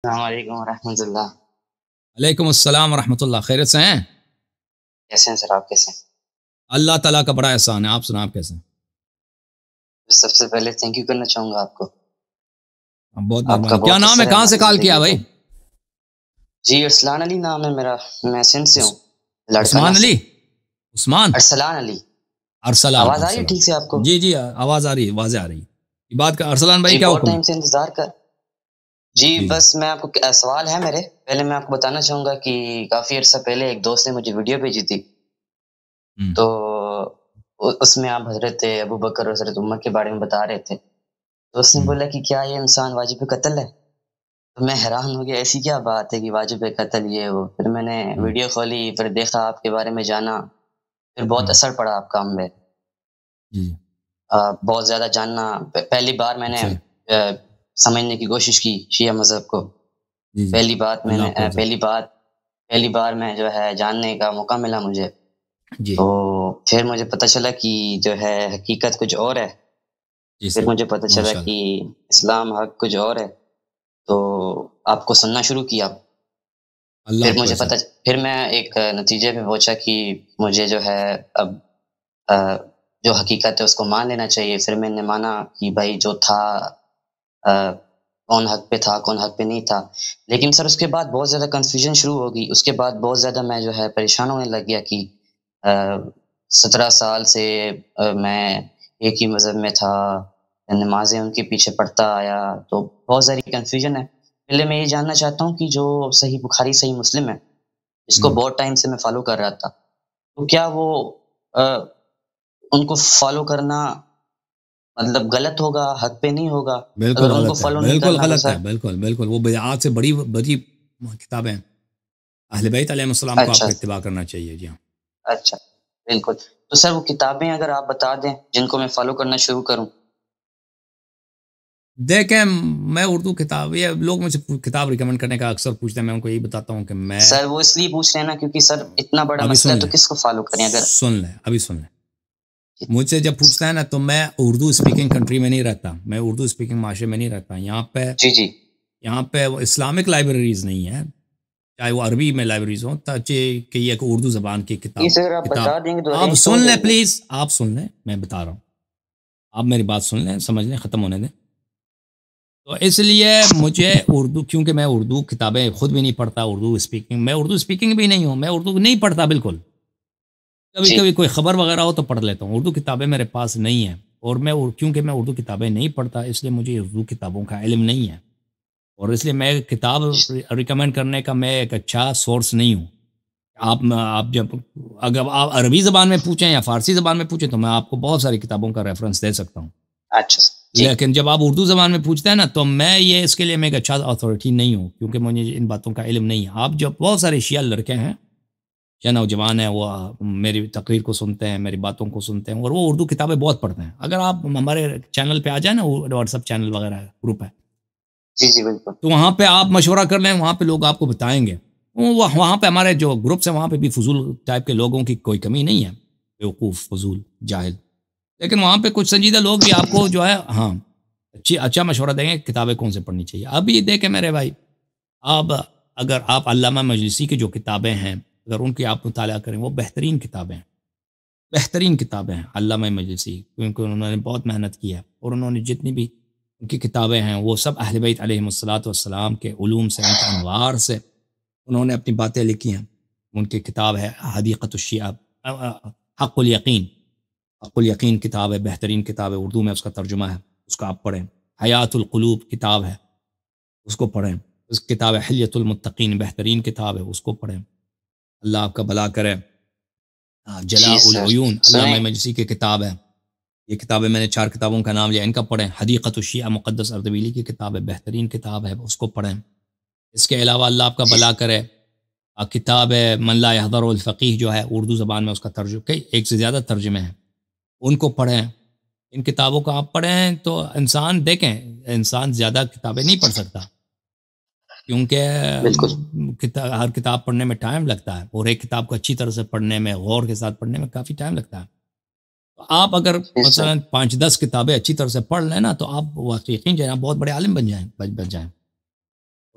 السلام علیکم ورحمۃ اللہ۔ علیکم السلام ورحمۃ اللہ، خیریت سے ہیں؟ کیسے ہیں سر؟ آپ کیسے ہیں؟ اللہ تعالیٰ کا بڑا احسان ہے، آپ سنیں آپ کیسے ہیں؟ سب سے پہلے تھینک یو کرنا چاہوں گا آپ کو، بہت آپ کا مہربانی، کیا بہت نام ہے، اثر ہے کہاں سے ہماری کال کیا زندگی بھائی؟ پہ۔ جی ارسلان علی نام ہے میرا، میں سندھ سے ہوں، لڑکانہ عثمان سے۔ علی؟ عثمان ارسلان علی، ارسلان آواز آ رہی ہے ارسلان ٹھیک سے آپ کو؟ جی جی، آواز آ رہی ہے، واضح آ رہی ہے یہ بات کا۔ ارسلان بھائی جی کیا بہت حکم ہے؟ ٹائم سے انتظار کر۔ جی جی جی بس میں آپ کو سوال ہے میرے، پہلے میں آپ کو بتانا چاہوں گا کہ کافی عرصہ پہلے ایک دوست نے مجھے ویڈیو بھیجی تھی، ہوں، تو اس میں آپ حضرت ابو بکر اور حضرت عمر کے بارے میں بتا رہے تھے، تو اس نے ہوں، بولا کہ کیا یہ انسان واجب قتل ہے؟ تو میں حیران ہو گیا، ایسی کیا بات ہے کہ واجب قتل یہ وہ۔ پھر میں نے ہوں، ویڈیو کھولی، پھر دیکھا آپ کے بارے میں جانا، پھر بہت ہوں، اثر پڑا آپ کا ہم پہ، جی بہت زیادہ جاننا۔ پہلی بار میں نے اچھا، سمجھنے کی کوشش کی شیعہ مذہب کو، جی جی، پہلی بات میں اللہ نے آپ کو افضل۔ پہلی بار میں جو ہے جاننے کا موقع ملا مجھے، جی تو پھر مجھے پتہ چلا کہ جو ہے حقیقت کچھ اور ہے، جی پھر سر، مجھے پتہ چلا ماشاء اللہ، کہ اسلام حق کچھ اور ہے، تو آپ کو سننا شروع کیا۔ اللہ پھر آپ کو مجھے افضل۔ پھر میں ایک نتیجے پہ پہنچا کہ مجھے جو ہے اب جو حقیقت ہے اس کو مان لینا چاہیے۔ پھر میں نے مانا کہ بھائی جو تھا کون حق پہ تھا کون حق پہ نہیں تھا، لیکن سر اس کے بعد بہت زیادہ کنفیوژن شروع ہو گئی۔ اس کے بعد بہت زیادہ میں جو ہے پریشان ہونے لگ گیا کہ 17 سال سے میں ایک ہی مذہب میں تھا، نمازیں ان کے پیچھے پڑھتا آیا، تو بہت ساری کنفیوژن ہے۔ پہلے میں یہ جاننا چاہتا ہوں کہ جو صحیح بخاری صحیح مسلم ہے، اس کو ہوں، بہت ٹائم سے میں فالو کر رہا تھا، تو کیا وہ آ، ان کو فالو کرنا مطلب غلط ہوگا، حق پہ نہیں ہوگا؟ بالکل اگر ان کو غلط ہے، فالو نہیں بالکل کرنا تو غلط سر؟ ہے، بالکل بالکل، وہ بدعات سے بڑی بڑی کتابیں ہیں۔ اہل بیت علیہ السلام کو آپ اچھا کو اتباع کرنا چاہیے، جی ہاں۔ اچھا، بالکل۔ تو سر وہ کتابیں اگر آپ بتا دیں جن کو میں فالو کرنا شروع کروں۔ دیکھیں، میں اردو کتاب، یہ لوگ مجھ سے کتاب ریکمنڈ کرنے کا اکثر پوچھتے ہیں، میں ان کو یہی بتاتا ہوں کہ میں، سر وہ اس لیے پوچھ رہے ہیں نا کیونکہ سر اتنا بڑا ابھی مسئلہ سن ہے تو لیں، کس کو فالو کریں اگر؟ سن لیں، مجھ سے جب پوچھتا ہے نا تو میں اردو اسپیکنگ کنٹری میں نہیں رہتا، میں اردو اسپیکنگ معاشرے میں نہیں رہتا، جی جی یہاں پہ وہ اسلامک لائبریریز نہیں ہیں، چاہے وہ عربی میں لائبریریز ہوں، تاکہ کہ یہ کہ اردو زبان کی جی کتاب سر، آپ کتاب بتا دیں گے تو آپ ارینج تو ہو سن لیں جائے گی۔ پلیز، آپ سن لیں، میں بتا رہا ہوں، آپ میری بات سن لیں، سمجھ لیں، ختم ہونے دیں۔ تو اس لیے مجھے اردو، کیونکہ میں اردو کتابیں خود بھی نہیں پڑھتا، میں اردو اسپیکنگ بھی نہیں ہوں، میں اردو نہیں پڑھتا بالکل، کبھی جی کبھی کوئی خبر وغیرہ ہو تو پڑھ لیتا ہوں، اردو کتابیں میرے پاس نہیں ہیں، اور کیونکہ میں اردو کتابیں نہیں پڑھتا، اس لیے مجھے اردو کتابوں کا علم نہیں ہے، اور اس لیے میں کتاب ریکمینڈ کرنے کا میں ایک اچھا سورس نہیں ہوں۔ آپ جب، اگر آپ عربی زبان میں پوچھیں یا فارسی زبان میں پوچھیں تو میں آپ کو بہت ساری کتابوں کا ریفرنس دے سکتا ہوں، اچھا سر، جی لیکن جب آپ اردو زبان میں پوچھتے ہیں نا تو میں یہ اس کے لیے میں ایک اچھا اتھارٹی نہیں ہوں، کیونکہ مجھے ان باتوں کا علم نہیں ہے۔ آپ جو بہت سارے شیعہ لڑکے ہیں یا نوجوان ہیں، وہ میری تقریر کو سنتے ہیں، میری باتوں کو سنتے ہیں، اور وہ اردو کتابیں بہت پڑھتے ہیں۔ اگر آپ ہمارے چینل پہ آ جائیں نا، واٹس ایپ چینل وغیرہ گروپ ہے، جی جی بالکل۔ تو وہاں پہ آپ مشورہ کر لیں، وہاں پہ لوگ آپ کو بتائیں گے، وہاں پہ ہمارے جو گروپس ہیں وہاں پہ بھی فضول ٹائپ کے لوگوں کی کوئی کمی نہیں ہے، بیوقوف، فضول، جاہل، لیکن وہاں پہ کچھ سنجیدہ لوگ بھی آپ کو جو ہے، ہاں، اچھا مشورہ دیں گے کتابیں کون سے پڑھنی چاہیے۔ اب یہ دیکھیں میرے بھائی، اب اگر آپ علامہ مجلسی کی جو کتابیں ہیں، اگر ان کی آپ مطالعہ کریں، وہ بہترین کتابیں ہیں، بہترین کتابیں ہیں علامہ مجلسی، کیونکہ انہوں نے بہت محنت کی ہے، اور انہوں نے جتنی بھی ان کی کتابیں ہیں وہ سب اہل بیت علیہم الصلوۃ والسلام کے علوم سے، ان کے انوار سے انہوں نے اپنی باتیں لکھی ہیں۔ ان کی کتاب ہے حدیقۃ الشیعہ، حق الیقین، حق الیقین کتاب ہے، بہترین کتاب ہے، اردو میں اس کا ترجمہ ہے، اس کو آپ پڑھیں۔ حیات القلوب کتاب ہے، اس کو پڑھیں۔ اس کتاب ہے حلیۃ المتقین، بہترین کتاب ہے، اس کو پڑھیں۔ اللہ آپ کا بھلا کرے۔ جی جلاء سر، العیون علامہ سنیں۔ مجلسی کی کتاب ہے، یہ کتابیں میں نے 4 کتابوں کا نام لیا، ان کا پڑھیں۔ حدیقۃ الشیعہ مقدس اردبیلی کی کتاب ہے، بہترین کتاب ہے، اس کو پڑھیں۔ اس کے علاوہ اللہ آپ کا جی بھلا کرے، کتاب ہے من لا یحضر الفقیہ، جو ہے اردو زبان میں اس کا ترجمہ، کئی ایک سے زیادہ ترجمے ہیں، ان کو پڑھیں۔ ان کتابوں کو آپ پڑھیں تو انسان، دیکھیں، انسان زیادہ کتابیں نہیں پڑھ سکتا، بالکل کیونکہ ہر کتاب پڑھنے میں ٹائم لگتا ہے، اور ایک کتاب کو اچھی طرح سے پڑھنے میں، غور کے ساتھ پڑھنے میں کافی ٹائم لگتا ہے۔ تو آپ اگر جی سر، مثلا 5-10 کتابیں اچھی طرح سے پڑھ لیں نا، تو آپ واقعی یقین جائیں، آپ بہت بڑے عالم بن جائیں۔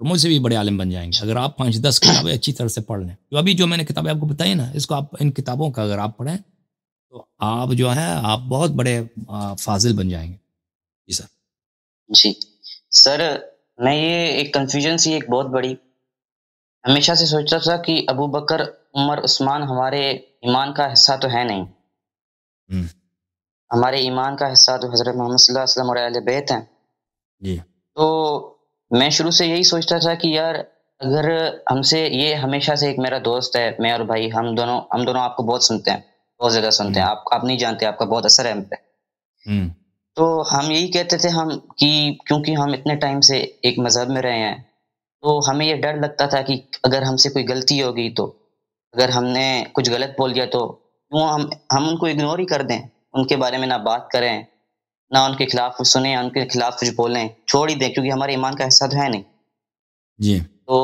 اور مجھ سے بھی بڑے عالم بن جائیں گے اگر آپ 5-10 کتابیں اچھی طرح سے پڑھ لیں. تو ابھی جو میں نے کتابیں آپ کو بتائی نا، اس کو آپ ان کتابوں کا اگر آپ پڑھیں تو آپ جو ہے آپ بہت بڑے فاضل بن جائیں گے. جی سر. جی سر، میں یہ ایک کنفیوژن سی ایک بہت بڑی ہمیشہ سے سوچتا تھا کہ ابو بکر، عمر، عثمان ہمارے ایمان کا حصہ تو ہے نہیں. ہم، ہمارے ایمان کا حصہ تو حضرت محمد صلی اللہ علیہ وسلم اور اہل بیت ہیں. جی تو میں شروع سے یہی سوچتا تھا کہ یار اگر ہم سے، یہ ہمیشہ سے ایک میرا دوست ہے، میں اور بھائی، ہم دونوں آپ کو بہت سنتے ہیں، بہت زیادہ سنتے ہیں. ہم، آپ نہیں جانتے، آپ کا بہت اثر ہے ہم پہ. ہم، تو ہم یہی کہتے تھے ہم کہ کیونکہ ہم اتنے ٹائم سے ایک مذہب میں رہے ہیں، تو ہمیں یہ ڈر لگتا تھا کہ اگر ہم سے کوئی غلطی ہو گئی، تو اگر ہم نے کچھ غلط بول دیا تو کیوں ہم ان کو اگنور ہی کر دیں، ان کے بارے میں نہ بات کریں، نہ ان کے خلاف کچھ سنیں، ان کے خلاف کچھ بولیں، چھوڑ ہی دیں، کیونکہ ہمارے ایمان کا حصہ تو ہے نہیں. جی تو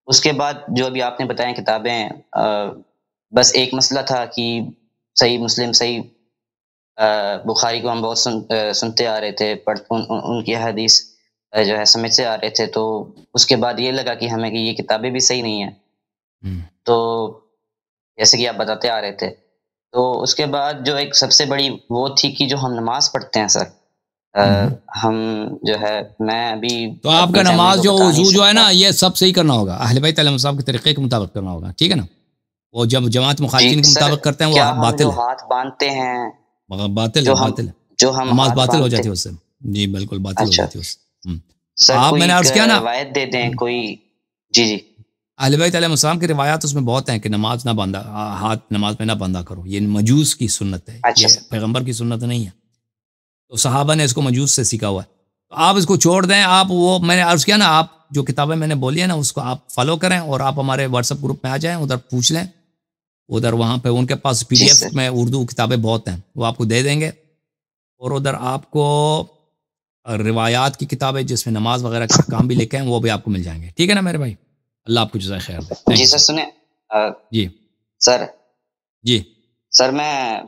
اس کے بعد جو ابھی آپ نے بتائیں کتابیں، بس ایک مسئلہ تھا کہ صحیح مسلم، صحیح بخاری کو ہم بہت سنتے آ رہے تھے، ان کی حدیث جو ہے سمجھتے آ رہے تھے. تو اس کے بعد یہ لگا کہ ہمیں کہ یہ کتابیں بھی صحیح نہیں ہیں. ہم، تو جیسے کہ آپ بتاتے آ رہے تھے، تو اس کے بعد جو ایک سب سے بڑی وہ تھی کہ جو ہم نماز پڑھتے ہیں سر، ہم. ہم جو ہے، میں ابھی تو آپ اپنی کا فیملی نماز کو جو بتا نہیں وضو جو ہے سکتا. نا، یہ سب صحیح کرنا ہوگا، اہل بیت علیہ السلام کے طریقے کے مطابق کرنا ہوگا. ٹھیک ہے نا. وہ جب جماعت جی مخالفین کے سر، مطابق کرتے ہیں وہ کیا ہم جو باطل ہے. ہاتھ باندھتے ہیں، مگر باطل ہے، جو ہم باطل ہے. جو ہم نماز ہاتھ باطل ہو باندھتے، جاتی ہے اس سے. جی بالکل باطل ہو اچھا جاتی ہے اس سے. سر، آپ کوئی میں نے ایک عرض کیا نا، روایت دے دیں کوئی. جی جی. اہل بیت علیہ السلام کی روایات اس میں بہت ہیں کہ نماز نہ باندھا، ہاتھ نماز میں نہ باندھا کرو. یہ مجوس کی سنت ہے، اچھا یہ سر. پیغمبر کی سنت نہیں ہے. تو صحابہ نے اس کو مجوس سے سیکھا ہوا ہے. تو آپ اس کو چھوڑ دیں. آپ وہ میں نے عرض کیا نا، آپ جو کتابیں میں نے بولی ہیں نا اس کو آپ فالو کریں، اور آپ ہمارے واٹس ایپ گروپ میں آ جائیں، ادھر پوچھ لیں. ادھر وہاں پہ ان کے پاس پی جی ڈی ایف سر. میں اردو کتابیں بہت ہیں، وہ آپ کو دے دیں گے. اور ادھر آپ کو روایات کی کتابیں جس میں نماز وغیرہ کے احکام بھی لکھے ہیں وہ بھی آپ کو مل جائیں گے. ٹھیک ہے نا میرے بھائی. اللہ آپ کو جزائے خیر دے. تھینک جی یو سر، سر. سنیں. جی سر جی. سر میں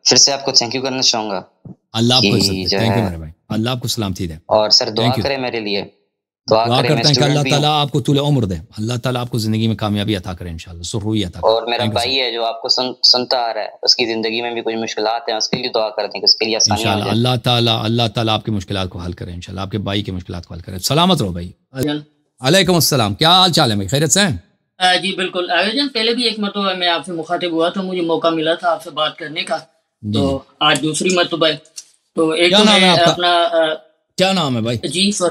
پھر سے آپ کو تھینک یو کرنا چاہوں گا اللہ آپ کہ کو عزت دے. جو تھینک یو ہے، میرے بھائی. اللہ آپ کو سلامتی دے. اور سر دعا تھینک یو. کریں میرے لیے، دعا دعا کریں، میں کرتے ہیں کہ اسٹوڈنٹ اللہ بھی ہوں، تعالیٰ آپ کو طول عمر دے. اللہ تعالیٰ آپ کو زندگی میں کامیابی عطا کرے انشاءاللہ، سرخروئی عطا کرے. اور میرا تھینک یو سر. بھائی ہے جو آپ کو سنتا آ رہا ہے، اس کی زندگی میں بھی کچھ مشکلات ہیں، اس کے لیے دعا کرتے ہیں کہ اس کے لیے آسانیاں ہو انشاءاللہ جائیں. اللہ تعالیٰ آپ کی مشکلات کو حل کرے انشاءاللہ. آپ کے بھائی کی مشکلات کو حل کرے. سلامت رہو بھائی. علیکم السلام. کیا حال چال ہے بھائی؟ خیریت سے ہیں؟ جی بالکل عاویہ جان، پہلے بھی ایک مرتبہ میں آپ سے مخاطب ہوا تھا، مجھے موقع ملا تھا آپ سے بات کرنے کا، جی تو جی. آج دوسری مرتبہ ہے. تو ایک کیا تو نام ہے میں آپ کا؟ اپنا کیا نام ہے بھائی؟ جی سر،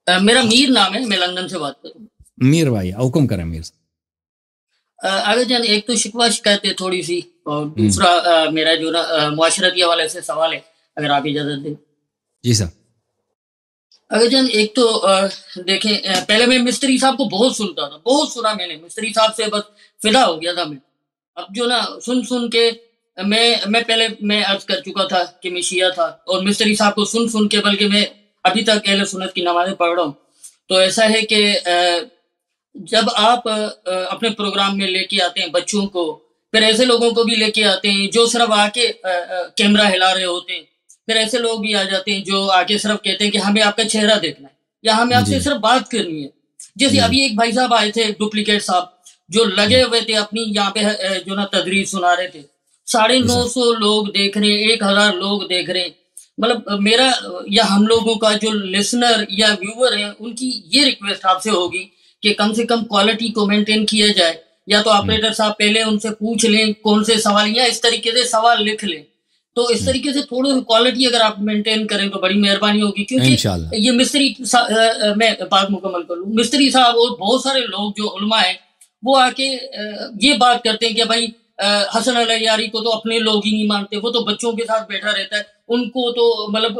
میرا میر نام ہے، میں لندن سے بات کروں. میر بھائی، حکم کریں میر. عاویہ جان، ایک تو شکوہ شکایت ہے تھوڑی سی، اور دوسرا میرا جو نا معاشرتی حوالے سے سوال ہے، اگر آپ اجازت دیں. جی سر. اگر جان ایک تو دیکھیں، پہلے میں مستری صاحب کو بہت سنتا تھا، بہت سنا میں نے مستری صاحب سے، بس فدا ہو گیا تھا میں. اب جو نا سن کے میں پہلے میں عرض کر چکا تھا کہ میں شیعہ تھا، اور مستری صاحب کو سن کے بلکہ میں ابھی تک اہل سنت کی نمازیں پڑھ رہا ہوں. تو ایسا ہے کہ جب آپ اپنے پروگرام میں لے کے آتے ہیں بچوں کو، پھر ایسے لوگوں کو بھی لے کے آتے ہیں جو صرف آ کے کیمرہ ہلا رہے ہوتے ہیں، پھر ایسے لوگ بھی آ جاتے ہیں جو آ کے صرف کہتے ہیں کہ ہمیں آپ کا چہرہ دیکھنا ہے، یا ہمیں آپ جی سے صرف بات کرنی ہے. جیسے جی ابھی ایک بھائی صاحب آئے تھے ڈپلیکیٹ صاحب، جو لگے ہوئے تھے اپنی یہاں پہ جو نا تدریس سنا رہے تھے. جی سر. 950 لوگ دیکھ رہے ہیں، 1000 لوگ دیکھ رہے ہیں. مطلب میرا یا ہم لوگوں کا جو لسنر یا ویور ہیں، ان کی یہ ریکویسٹ آپ سے ہوگی کہ کم سے کم کوالٹی کو مینٹین کیا جائے. یا تو آپریٹر صاحب پہلے ان سے پوچھ لیں کون سے سوال، یا اس طریقے سے سوال لکھ لیں. تو اس طریقے سے تھوڑی کوالٹی اگر آپ مینٹین کریں تو بڑی مہربانی ہوگی. کیونکہ انشاءاللہ. یہ مستری میں بات مکمل کر لوں، مستری صاحب اور بہت سارے لوگ جو علماء ہیں وہ آ کے یہ بات کرتے ہیں کہ بھائی حسن علیاری کو تو اپنے لوگ ہی نہیں مانتے، وہ تو بچوں کے ساتھ بیٹھا رہتا ہے، ان کو تو مطلب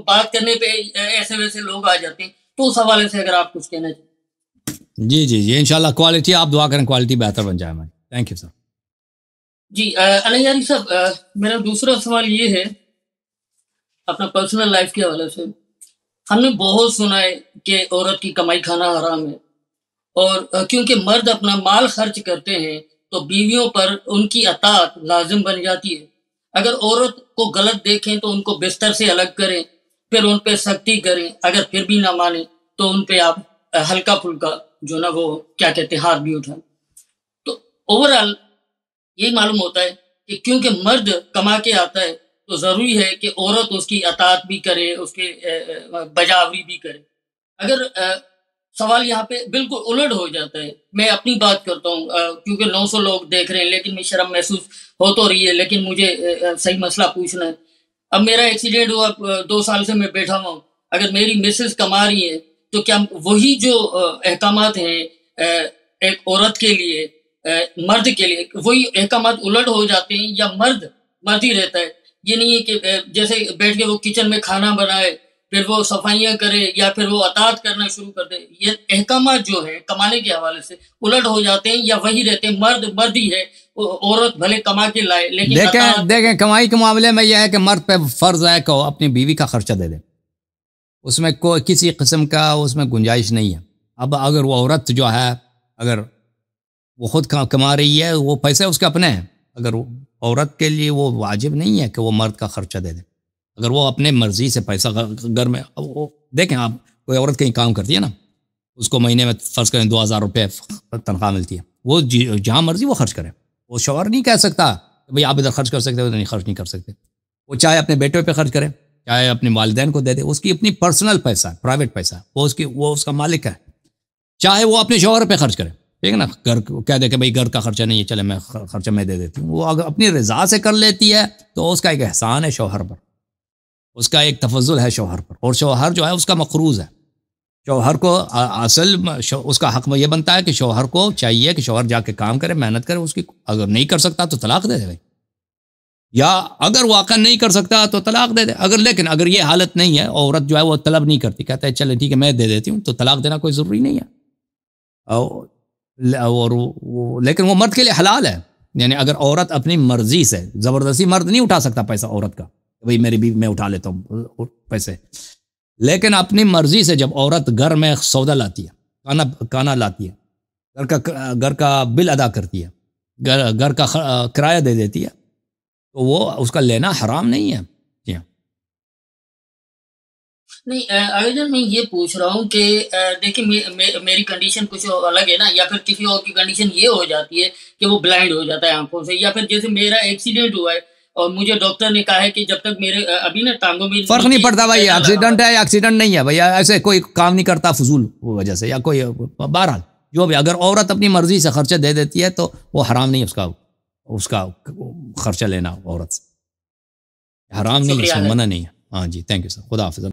بات کرنے پہ ایسے ویسے لوگ آ جاتے ہیں. تو اس حوالے سے اگر آپ کچھ کہنا چاہیں. جی جی جی انشاءاللہ کوالٹی آپ دعا کریں، کوالٹی بہتر بن جائے ہماری. Thank you sir. جی علیاری صاحب، میرا دوسرا سوال یہ ہے اپنا پرسنل لائف کے حوالے سے. ہم نے بہت سنا ہے کہ عورت کی کمائی کھانا حرام ہے، اور کیونکہ مرد اپنا مال خرچ کرتے ہیں تو بیویوں پر ان کی اطاعت لازم بن جاتی ہے. اگر عورت کو غلط دیکھیں تو ان کو بستر سے الگ کریں، پھر ان پہ سختی کریں، اگر پھر بھی نہ مانیں تو ان پہ آپ ہلکا پھلکا جو نا وہ کیا کہتے ہیں ہاتھ بھی اٹھائیں. تو اوور آل یہی معلوم ہوتا ہے کہ کیونکہ مرد کما کے آتا ہے تو ضروری ہے کہ عورت اس کی اطاعت بھی کرے، اس کے بجاوری بھی کرے. اگر سوال یہاں پہ بالکل الٹ ہو جاتا ہے. میں اپنی بات کرتا ہوں کیونکہ 900 لوگ دیکھ رہے ہیں، لیکن میں شرم محسوس ہو تو رہی ہے، لیکن مجھے صحیح مسئلہ پوچھنا ہے. اب میرا ایکسیڈنٹ ہوا، 2 سال سے میں بیٹھا ہوا ہوں. اگر میری مسز کما رہی ہے تو کیا وہی جو احکامات ہیں ایک عورت کے لیے، مرد کے لیے، وہی احکامات الٹ ہو جاتے ہیں یا مرد ہی رہتا ہے؟ یہ نہیں ہے کہ جیسے بیٹھ کے وہ کچن میں کھانا بنائے، پھر وہ صفائیاں کرے یا پھر وہ اطاعت کرنا شروع کر دے. یہ احکامات جو ہے کمانے کے حوالے سے الٹ ہو جاتے ہیں یا وہی رہتے ہیں؟ مرد ہی ہے، عورت بھلے کما کے لائے لیکن دیکھیں کمائی کے معاملے میں یہ ہے کہ مرد پہ فرض ہے کہ وہ اپنی بیوی کا خرچہ دے دے. اس میں کوئی کسی قسم کا اس میں گنجائش نہیں ہے. اب اگر وہ عورت جو ہے اگر وہ خود کما رہی ہے، وہ پیسے اس کے اپنے ہیں. اگر عورت کے لیے وہ واجب نہیں ہے کہ وہ مرد کا خرچہ دے دے. اگر وہ اپنے مرضی سے پیسہ گھر میں، دیکھیں آپ کوئی عورت کہیں کام کرتی ہے نا، اس کو مہینے میں فرض کریں 2000 روپے تنخواہ ملتی ہے، وہ جہاں مرضی وہ خرچ کرے. وہ شوہر نہیں کہہ سکتا بھئی آپ ادھر خرچ کر سکتے ہو، ادھر نہیں خرچ نہیں کر سکتے. وہ چاہے اپنے بیٹے پہ خرچ کرے، چاہے اپنے والدین کو دے دے، اس کی اپنی پرسنل پیسہ ہے، پرائیویٹ پیسہ، وہ اس کا مالک ہے. چاہے وہ اپنے شوہر پہ خرچ کرے، ٹھیک ہے نا، گھر کہہ دے کہ بھئی گھر کا خرچہ نہیں ہے، چلے میں خرچہ میں دے دیتی ہوں. وہ اگر اپنی رضا سے کر لیتی ہے تو اس کا ایک احسان ہے شوہر پر، اس کا ایک تفضل ہے شوہر پر. اور شوہر جو ہے اس کا مقروض ہے. شوہر کو اصل اس کا حق یہ بنتا ہے کہ شوہر کو چاہیے کہ شوہر جا کے کام کرے، محنت کرے. اس کی اگر نہیں کر سکتا تو طلاق دے دے بھائی، یا اگر واقعا نہیں کر سکتا تو طلاق دے دے. لیکن اگر یہ حالت نہیں ہے، عورت جو ہے وہ طلب نہیں کرتی، کہتا ہے چلے ٹھیک ہے میں دے دیتی ہوں، تو طلاق دینا کوئی ضروری نہیں ہے. اور لیکن وہ مرد کے لیے حلال ہے. یعنی اگر عورت اپنی مرضی سے، زبردستی مرد نہیں اٹھا سکتا پیسہ عورت کا، بھئی میری بیوی میں اٹھا لیتا ہوں پیسے. لیکن اپنی مرضی سے جب عورت گھر میں سودا لاتی ہے، کانا لاتی ہے، گھر کا بل ادا کرتی ہے، گھر کا کرایہ دے دیتی ہے، تو وہ اس کا لینا حرام نہیں ہے. جی ہاں. نہیں اگر جان میں یہ پوچھ رہا ہوں کہ دیکھیں میری کنڈیشن کچھ الگ ہے نا، یا پھر کسی اور کی کنڈیشن یہ ہو جاتی ہے کہ وہ بلائنڈ ہو جاتا ہے آنکھوں سے، یا پھر جیسے میرا ایکسیڈنٹ ہوا ہے اور مجھے ڈاکٹر نے کہا ہے کہ جب تک میرے ابھی نا ٹانگوں میں فرق نہیں پڑتا بھائی، ایکسیڈنٹ ہے یا ایکسیڈنٹ نہیں ہے بھائی، ایسے کوئی کام نہیں کرتا فضول وجہ سے، یا کوئی بہرحال جو بھی، اگر عورت اپنی مرضی سے خرچہ دے دیتی ہے تو وہ حرام نہیں اس کا خرچہ لینا عورت سے، حرام نہیں ہے، منع نہیں ہے. ہاں جی، تھینک یو سر، خدا حافظ.